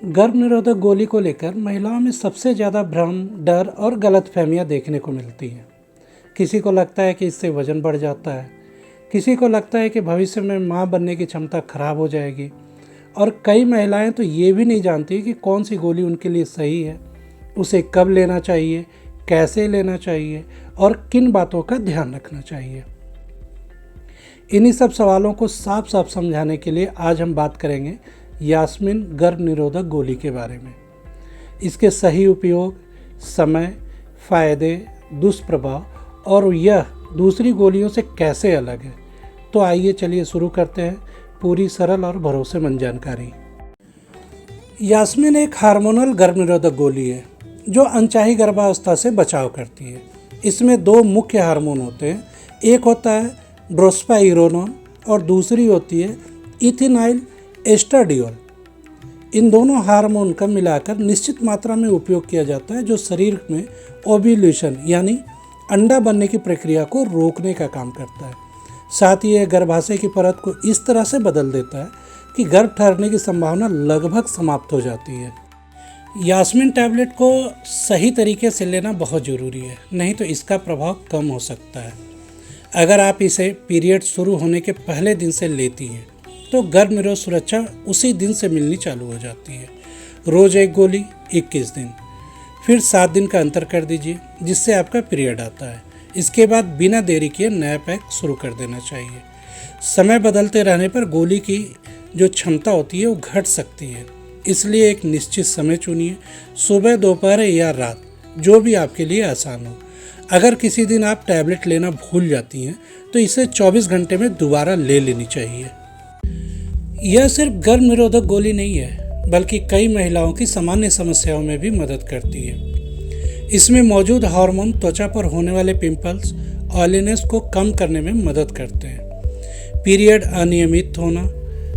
गर्भ निरोधक गोली को लेकर महिलाओं में सबसे ज़्यादा भ्रम, डर और गलतफहमियां देखने को मिलती हैं। किसी को लगता है कि इससे वजन बढ़ जाता है, किसी को लगता है कि भविष्य में मां बनने की क्षमता खराब हो जाएगी और कई महिलाएं तो ये भी नहीं जानती कि कौन सी गोली उनके लिए सही है, उसे कब लेना चाहिए, कैसे लेना चाहिए और किन बातों का ध्यान रखना चाहिए। इन्हीं सब सवालों को साफ साफ समझाने के लिए आज हम बात करेंगे यास्मीन गर्भ निरोधक गोली के बारे में। इसके सही उपयोग, समय, फ़ायदे, दुष्प्रभाव और यह दूसरी गोलियों से कैसे अलग है। तो आइए चलिए शुरू करते हैं पूरी सरल और भरोसेमंद जानकारी। यास्मीन एक हार्मोनल गर्भ निरोधक गोली है जो अनचाही गर्भावस्था से बचाव करती है। इसमें दो मुख्य हार्मोन होते हैं, एक होता है ड्रोस्पाइरोनोन और दूसरी होती है इथिनाइल एस्ट्राडियोल। इन दोनों हार्मोन का मिलाकर निश्चित मात्रा में उपयोग किया जाता है जो शरीर में ओव्यूलेशन यानी अंडा बनने की प्रक्रिया को रोकने का काम करता है। साथ ही यह गर्भाशय की परत को इस तरह से बदल देता है कि गर्भ ठहरने की संभावना लगभग समाप्त हो जाती है। यास्मीन टैबलेट को सही तरीके से लेना बहुत ज़रूरी है, नहीं तो इसका प्रभाव कम हो सकता है। अगर आप इसे पीरियड शुरू होने के पहले दिन से लेती हैं तो गर्भ निरोध सुरक्षा उसी दिन से मिलनी चालू हो जाती है। रोज़ एक गोली 21 दिन, फिर 7 दिन का अंतर कर दीजिए जिससे आपका पीरियड आता है। इसके बाद बिना देरी किए नया पैक शुरू कर देना चाहिए। समय बदलते रहने पर गोली की जो क्षमता होती है वो घट सकती है, इसलिए एक निश्चित समय चुनिए, सुबह, दोपहर या रात, जो भी आपके लिए आसान हो। अगर किसी दिन आप टैबलेट लेना भूल जाती हैं तो इसे 24 घंटे में दोबारा ले लेनी चाहिए। यह सिर्फ गर्भ निरोधक गोली नहीं है बल्कि कई महिलाओं की सामान्य समस्याओं में भी मदद करती है। इसमें मौजूद हार्मोन त्वचा पर होने वाले पिंपल्स, ऑयलीनेस को कम करने में मदद करते हैं। पीरियड अनियमित होना,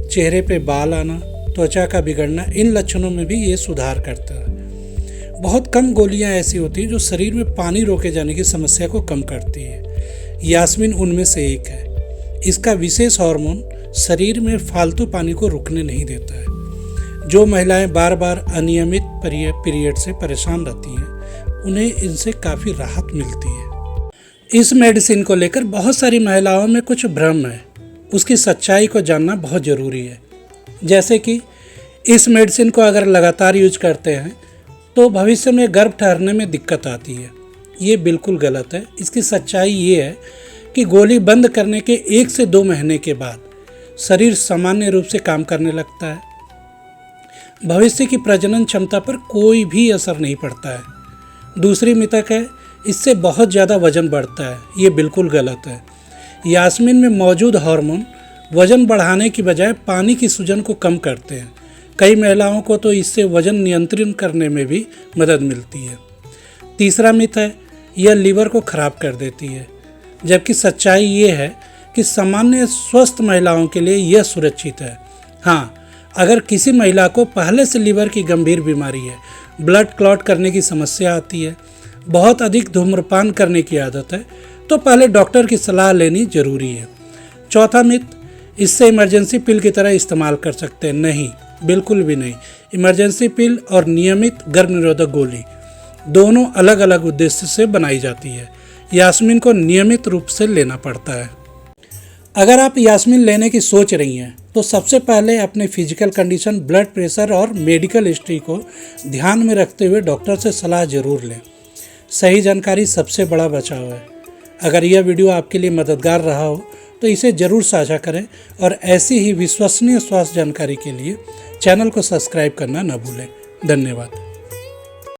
चेहरे पे बाल आना, त्वचा का बिगड़ना, इन लक्षणों में भी ये सुधार करता है। बहुत कम गोलियां ऐसी होती हैं जो शरीर में पानी रोके जाने की समस्या को कम करती है। यास्मीन उनमें से एक है। इसका विशेष हार्मोन शरीर में फालतू पानी को रुकने नहीं देता है। जो महिलाएं बार बार अनियमित पीरियड से परेशान रहती हैं उन्हें इनसे काफ़ी राहत मिलती है। इस मेडिसिन को लेकर बहुत सारी महिलाओं में कुछ भ्रम है, उसकी सच्चाई को जानना बहुत ज़रूरी है। जैसे कि इस मेडिसिन को अगर लगातार यूज करते हैं तो भविष्य में गर्भ ठहरने में दिक्कत आती है। ये बिल्कुल गलत है। इसकी सच्चाई ये है कि गोली बंद करने के 1 से 2 महीने के बाद शरीर सामान्य रूप से काम करने लगता है। भविष्य की प्रजनन क्षमता पर कोई भी असर नहीं पड़ता है। दूसरी मिथक है इससे बहुत ज़्यादा वजन बढ़ता है। ये बिल्कुल गलत है। यास्मीन में मौजूद हार्मोन वजन बढ़ाने की बजाय पानी की सूजन को कम करते हैं। कई महिलाओं को तो इससे वजन नियंत्रित करने में भी मदद मिलती है। तीसरा मिथ है यह लीवर को खराब कर देती है, जबकि सच्चाई ये है कि सामान्य स्वस्थ महिलाओं के लिए यह सुरक्षित है। हाँ, अगर किसी महिला को पहले से लीवर की गंभीर बीमारी है, ब्लड क्लॉट करने की समस्या आती है, बहुत अधिक धूम्रपान करने की आदत है, तो पहले डॉक्टर की सलाह लेनी जरूरी है। चौथा मिथ, इससे इमरजेंसी पिल की तरह इस्तेमाल कर सकते हैं। नहीं, बिल्कुल भी नहीं। इमरजेंसी पिल और नियमित गर्भ निरोधक गोली दोनों अलग अलग उद्देश्य से बनाई जाती है। यास्मीन को नियमित रूप से लेना पड़ता है। अगर आप यास्मीन लेने की सोच रही हैं तो सबसे पहले अपने फिजिकल कंडीशन, ब्लड प्रेशर और मेडिकल हिस्ट्री को ध्यान में रखते हुए डॉक्टर से सलाह जरूर लें। सही जानकारी सबसे बड़ा बचाव है। अगर यह वीडियो आपके लिए मददगार रहा हो तो इसे ज़रूर साझा करें और ऐसी ही विश्वसनीय स्वास्थ्य जानकारी के लिए चैनल को सब्सक्राइब करना न भूलें। धन्यवाद।